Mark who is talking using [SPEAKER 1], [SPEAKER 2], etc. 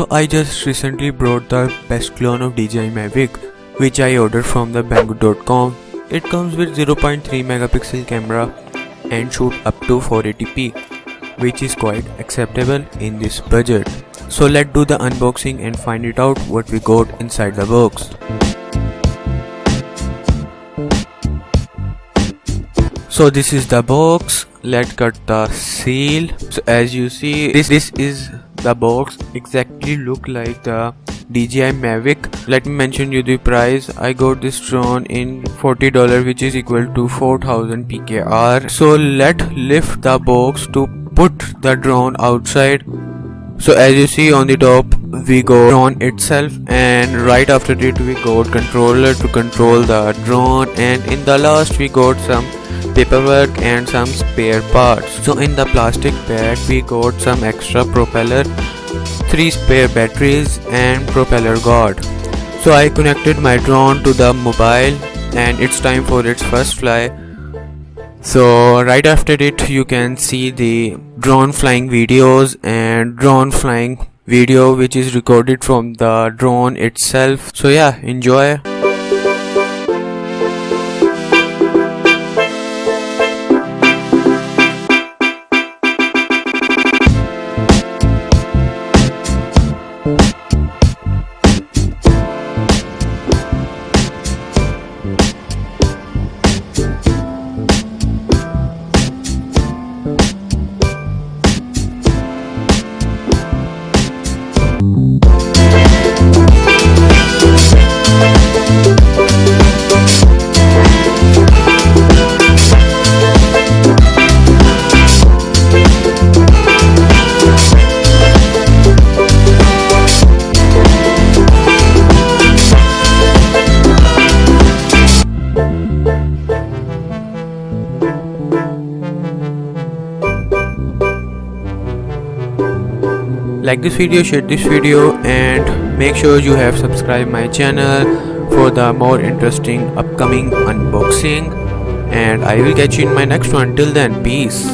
[SPEAKER 1] So I just recently brought the best clone of DJI Mavic, which I ordered from the banggood.com. It comes with 0.3 megapixel camera and shoot up to 480p, which is quite acceptable in this budget. So let's do the unboxing and find it out what we got inside the box. So this is the box. Let's cut the seal. So as you see, this is the box. Exactly look like the DJI Mavic. Let me mention you the price. I got this drone in $40, which is equal to 4000 PKR. So let's lift the box to put the drone outside. So as you see on the top, we got drone itself, and right after it we got controller to control the drone, and in the last we got some paperwork and some spare parts. So in the plastic bag we got some extra propeller, 3 spare batteries and propeller guard. So I connected my drone to the mobile and it's time for its first fly. So right after it you can see the drone flying videos and drone flying video which is recorded from the drone itself. So yeah, enjoy. Like this video, share this video, and make sure you have subscribed my channel for the more interesting upcoming unboxing, and I will catch you in my next one. Till then, peace.